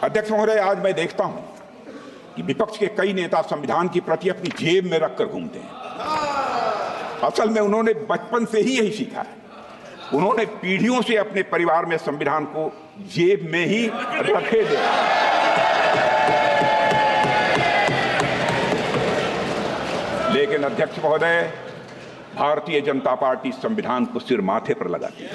अध्यक्ष महोदय, आज मैं देखता हूं कि विपक्ष के कई नेता संविधान की प्रति अपनी जेब में रखकर घूमते हैं। असल में उन्होंने बचपन से ही यही सीखा है। उन्होंने पीढ़ियों से अपने परिवार में संविधान को जेब में ही रखे थे। लेकिन अध्यक्ष महोदय, भारतीय जनता पार्टी संविधान को सिर माथे पर लगाती है।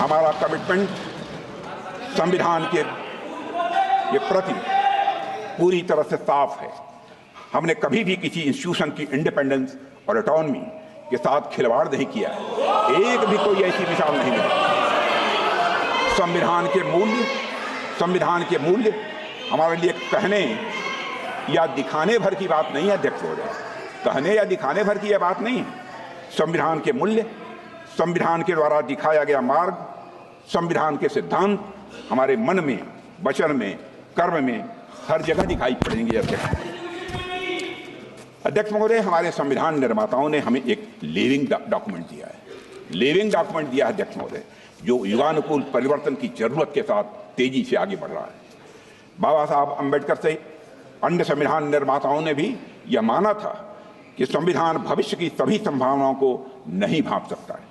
हमारा कमिटमेंट संविधान के प्रति पूरी तरह से साफ है। हमने कभी भी किसी इंस्टीट्यूशन की इंडिपेंडेंस और ऑटोनॉमी के साथ खिलवाड़ नहीं किया है। एक भी कोई ऐसी मिसाल नहीं मिली। संविधान के मूल्य हमारे लिए कहने या दिखाने भर की बात नहीं है अध्यक्ष महोदय। कहने या दिखाने भर की यह बात नहीं है। संविधान के मूल्य, संविधान के द्वारा दिखाया गया मार्ग, संविधान के सिद्धांत हमारे मन में, वचन में, कर्म में हर जगह दिखाई पड़ेंगे। अध्यक्ष महोदय, हमारे संविधान निर्माताओं ने हमें एक लिविंग डॉक्यूमेंट दिया है। लिविंग डॉक्यूमेंट दिया है अध्यक्ष महोदय, जो युगानुकूल परिवर्तन की जरूरत के साथ तेजी से आगे बढ़ रहा है। बाबा साहब अम्बेडकर से अन्य संविधान निर्माताओं ने भी यह माना था कि संविधान भविष्य की सभी संभावनाओं को नहीं भांप सकता है।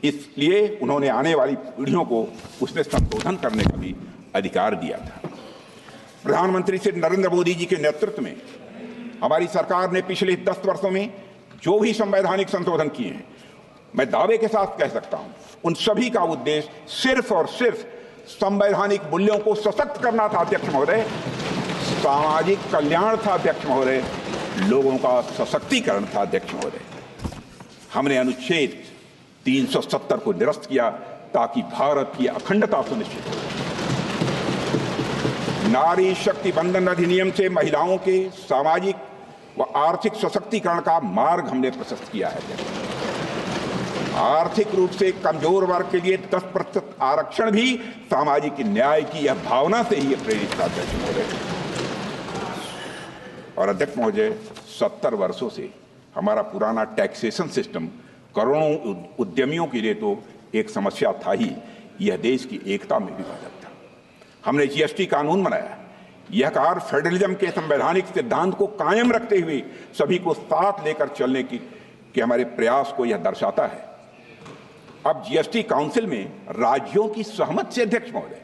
इसलिए उन्होंने आने वाली पीढ़ियों को उसमें संशोधन करने का भी अधिकार दिया था। प्रधानमंत्री श्री नरेंद्र मोदी जी के नेतृत्व में हमारी सरकार ने पिछले 10 वर्षों में जो भी संवैधानिक संशोधन किए हैं, मैं दावे के साथ कह सकता हूं, उन सभी का उद्देश्य सिर्फ और सिर्फ संवैधानिक मूल्यों को सशक्त करना था अध्यक्ष महोदय। सामाजिक कल्याण था अध्यक्ष महोदय, लोगों का सशक्तिकरण था अध्यक्ष महोदय। हमने अनुच्छेद 370 को निरस्त किया ताकि भारत की अखंडता सुनिश्चित हो। नारी शक्ति बंधन अधिनियम से महिलाओं के सामाजिक व आर्थिक सशक्तिकरण का मार्ग हमने प्रशस्त किया है। आर्थिक रूप से कमजोर वर्ग के लिए 10% आरक्षण भी सामाजिक न्याय की यह भावना से ही प्रेरित था अध्यक्ष महोदय। और अध्यक्ष महोदय, 70 वर्षों से हमारा पुराना टैक्सेशन सिस्टम करोड़ों उद्यमियों के लिए तो एक समस्या था ही, यह देश की एकता में भी बाधक था। हमने जीएसटी कानून बनाया। यह कार्य फेडरलिज्म के संवैधानिक सिद्धांत को कायम रखते हुए सभी को साथ लेकर चलने के हमारे प्रयास को यह दर्शाता है। अब जीएसटी काउंसिल में राज्यों की सहमति से अध्यक्ष महोदय,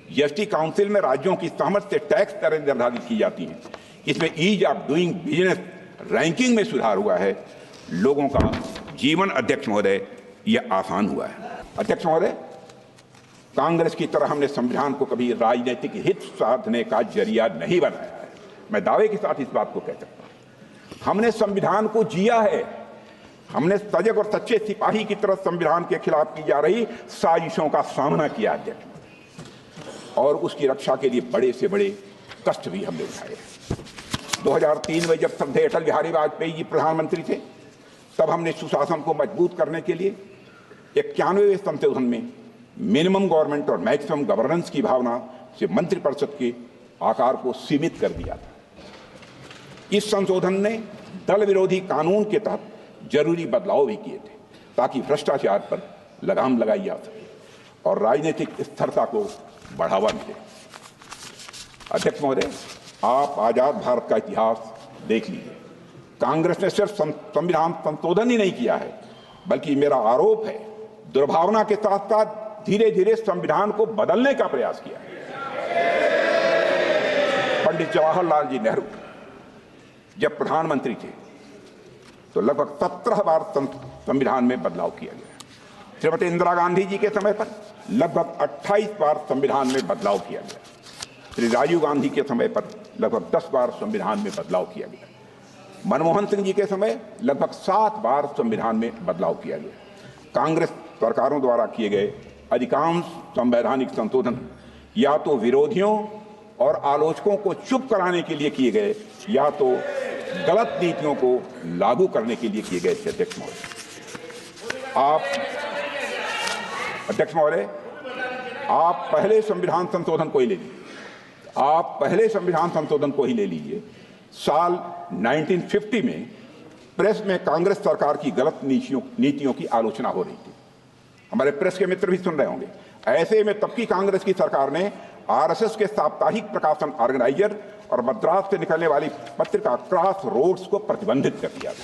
जीएसटी काउंसिल में राज्यों की सहमति से टैक्स दरें निर्धारित की जाती हैं। इसमें ease of doing business ranking में सुधार हुआ है। लोगों का जीवन अध्यक्ष महोदय यह आसान हुआ है। अध्यक्ष महोदय, कांग्रेस की तरह हमने संविधान को कभी राजनीतिक हित साधने का जरिया नहीं बनाया है। मैं दावे के साथ इस बात को कह सकता हूं। हमने संविधान को जिया है। हमने सजग और सच्चे सिपाही की तरह संविधान के खिलाफ की जा रही साजिशों का सामना किया अध्यक्ष, और उसकी रक्षा के लिए बड़े से बड़े कष्ट भी हमने उठाए। 2003 में जब श्रद्धेय अटल बिहारी वाजपेयी जी प्रधानमंत्री थे, तब हमने सुशासन को मजबूत करने के लिए 91वें संशोधन में मिनिमम गवर्नमेंट और मैक्सिमम गवर्नेंस की भावना से मंत्रिपरिषद के आकार को सीमित कर दिया था। इस संशोधन ने दल विरोधी कानून के तहत जरूरी बदलाव भी किए थे ताकि भ्रष्टाचार पर लगाम लगाई जा सके और राजनीतिक स्थिरता को बढ़ावा मिले। अध्यक्ष महोदय, आप आजाद भारत का इतिहास देख लीजिए। कांग्रेस ने सिर्फ संविधान संशोधन ही नहीं किया है, बल्कि मेरा आरोप है दुर्भावना के साथ साथ धीरे धीरे संविधान को बदलने का प्रयास किया। पंडित जवाहरलाल जी नेहरू जब प्रधानमंत्री थे तो लगभग 17 बार संविधान में बदलाव किया गया। श्रीमती इंदिरा गांधी जी के समय पर लगभग 28 बार संविधान में बदलाव किया गया। श्री राजीव गांधी के समय पर लगभग 10 बार संविधान में बदलाव किया गया। मनमोहन सिंह जी के समय लगभग 7 बार संविधान में बदलाव किया गया। कांग्रेस सरकारों द्वारा किए गए अधिकांश संवैधानिक संशोधन या तो विरोधियों और आलोचकों को चुप कराने के लिए किए गए या तो गलत नीतियों को लागू करने के लिए किए गए। अध्यक्ष महोदय, आप पहले संविधान संशोधन को ही ले लीजिए। आप पहले संविधान संशोधन को ही ले लीजिए। साल 1950 में प्रेस में कांग्रेस सरकार की गलत नीतियों की आलोचना हो रही थी। हमारे प्रेस के मित्र भी सुन रहे होंगे। ऐसे में तब की कांग्रेस की सरकार ने आरएसएस के साप्ताहिक प्रकाशन ऑर्गेनाइजर और मद्रास से निकलने वाली पत्रिका क्रॉस रोड्स को प्रतिबंधित कर दिया था।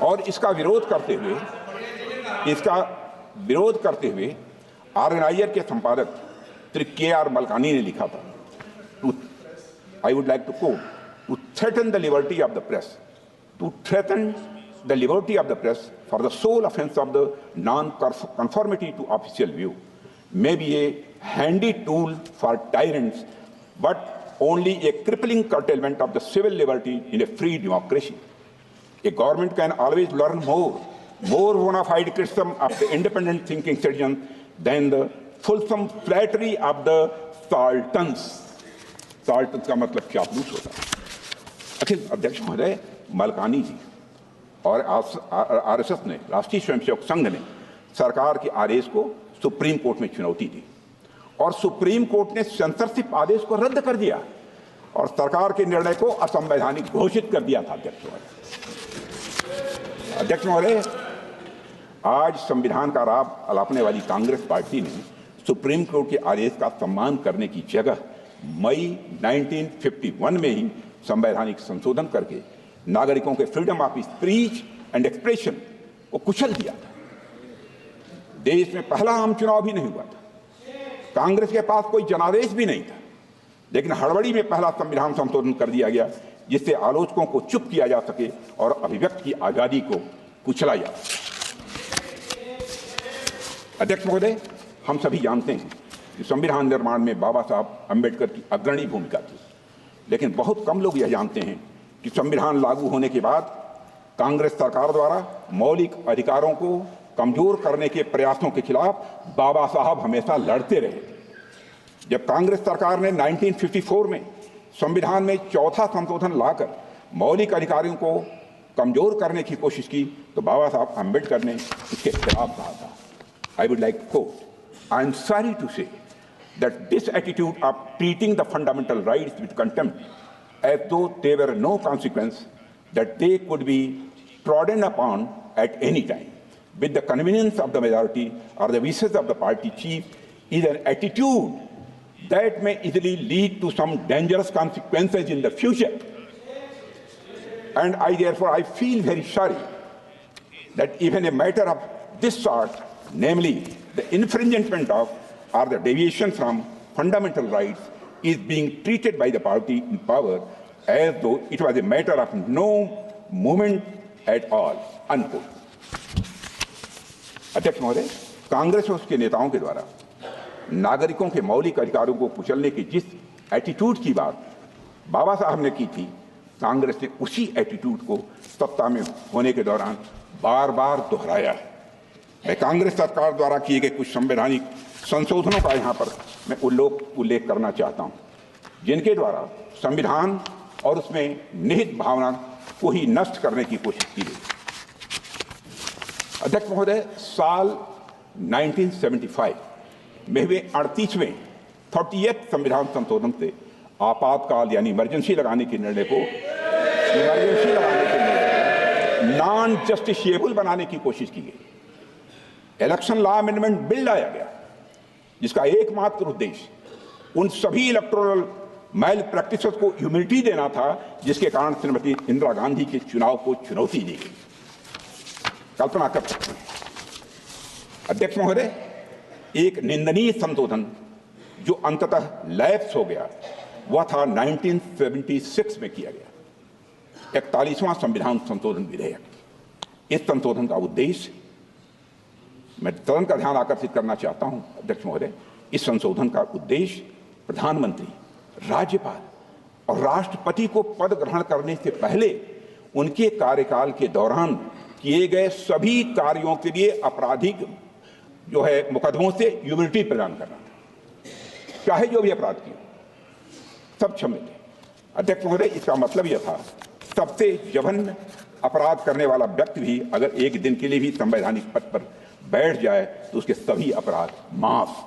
और इसका विरोध करते हुए ऑर्गेनाइजर के संपादक श्री के.आर. मलकानी ने लिखा था, I would like to quote, to threaten the liberty of the press, for the sole offense of the non-conformity to official view may be a handy tool for tyrants, but only a crippling curtailment of the civil liberty in a free democracy. A government can always learn more bona fide criticism of the independent thinking citizens than the fulsome flattery of the sultans. sultans का मतलब चापलूस होता है। अखिल अध्यक्ष महोदय, मलकानी जी और RSS ने, राष्ट्रीय स्वयंसेवक संघ ने सरकार के आदेश को सुप्रीम कोर्ट में चुनौती दी और सुप्रीम कोर्ट ने सेंसरशिप आदेश को रद्द कर दिया और सरकार के निर्णय को असंवैधानिक घोषित कर दिया था। अध्यक्ष महोदय, आज संविधान का लाभ अलापने वाली कांग्रेस पार्टी ने सुप्रीम कोर्ट के आदेश का सम्मान करने की जगह मई 1951 में ही संवैधानिक संशोधन करके नागरिकों के freedom of speech and expression को कुचल दिया था। देश में पहला आम चुनाव भी नहीं हुआ था, कांग्रेस के पास कोई जनादेश भी नहीं था, लेकिन हड़बड़ी में पहला संविधान संशोधन कर दिया गया जिससे आलोचकों को चुप किया जा सके और अभिव्यक्ति की आजादी को कुचला जा सके। अध्यक्ष महोदय, हम सभी जानते हैं कि संविधान निर्माण में बाबा साहब अम्बेडकर की अग्रणी भूमिका थी, लेकिन बहुत कम लोग यह जानते हैं कि संविधान लागू होने के बाद कांग्रेस सरकार द्वारा मौलिक अधिकारों को कमजोर करने के प्रयासों के खिलाफ बाबा साहब हमेशा लड़ते रहे। जब कांग्रेस सरकार ने 1954 में संविधान में चौथा संशोधन लाकर मौलिक अधिकारों को कमजोर करने की कोशिश की तो बाबा साहब अम्बेडकर ने इसके खिलाफ कहा था। I would like to quote, I am sorry to say that this attitude of treating the fundamental rights with contempt as though they were no consequence, that they could be trodden upon at any time with the convenience of the majority or the wishes of the party chief is an attitude that may easily lead to some dangerous consequences in the future. And I feel very sorry that even a matter of this sort, namely the infringement of or the deviation from fundamental rights, is being treated by the party in power as though it was a matter of no moment at all, unquote. अध्यक्ष महोदय, कांग्रेस और उसके नेताओं के द्वारा नागरिकों के मौलिक अधिकारों को कुचलने की जिस एटीट्यूड की बात बाबा साहब ने की थी, कांग्रेस ने उसी एटीट्यूड को सत्ता में होने के दौरान बार बार दोहराया है। मैं कांग्रेस सरकार द्वारा किए गए कुछ संवैधानिक संशोधनों का यहाँ पर मैं उल्लेख करना चाहता हूँ, जिनके द्वारा संविधान और उसमें निहित भावना को ही नष्ट करने की कोशिश की गई। अध्यक्ष महोदय, साल 1975 में हुए 38वें 30th संविधान संशोधन से आपातकाल यानी इमरजेंसी लगाने के निर्णय को नॉन जस्टिशिएबल बनाने की कोशिश की गई। इलेक्शन लॉ अमेंडमेंट बिल लाया गया जिसका एकमात्र उद्देश्य उन सभी इलेक्टोरल मैल प्रैक्टिसेस को इम्यूनिटी देना था जिसके कारण श्रीमती इंदिरा गांधी के चुनाव को चुनौती दी गई। कल्पना कर सकते हैं अध्यक्ष महोदय, एक निंदनीय संशोधन जो अंततः लैप्स हो गया वह था 1976 में किया गया 41वां संविधान संशोधन विधेयक। इस संशोधन का उद्देश्य, मैं सदन का ध्यान आकर्षित करना चाहता हूं अध्यक्ष महोदय, इस संशोधन का उद्देश्य प्रधानमंत्री, राज्यपाल और राष्ट्रपति को पद ग्रहण करने से पहले उनके कार्यकाल के दौरान किए गए सभी कार्यों के लिए आपराधिक जो है मुकदमों से इम्यूनिटी प्रदान करना था, चाहे जो भी अपराध किए सब क्षम्य थे। अध्यक्ष महोदय, इसका मतलब यह था सबसे जघन्य अपराध करने वाला व्यक्ति भी अगर एक दिन के लिए भी संवैधानिक पद पर बैठ जाए तो उसके सभी अपराध माफ।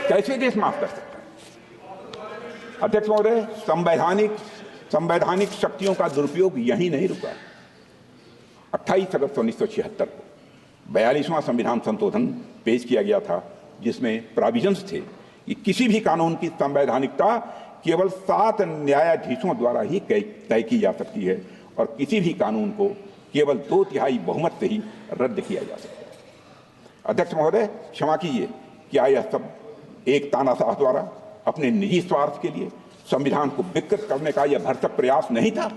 कैसे देश माफ कर सकता है? अध्यक्ष महोदय, संवैधानिक शक्तियों का दुरुपयोग यही नहीं रुका। 28 अगस्त 1976 को 42वां संविधान संशोधन पेश किया गया था, जिसमें प्रोविजंस थे कि किसी भी कानून की संवैधानिकता केवल 7 न्यायाधीशों द्वारा ही तय की जा सकती है और किसी भी कानून को केवल 2/3 बहुमत से ही रद्द किया जा सकता है। अध्यक्ष महोदय, क्षमा कीजिए, क्या यह सब एक तानाशाह द्वारा अपने निजी स्वार्थ के लिए संविधान को विकृत करने का यह भरसक प्रयास नहीं था?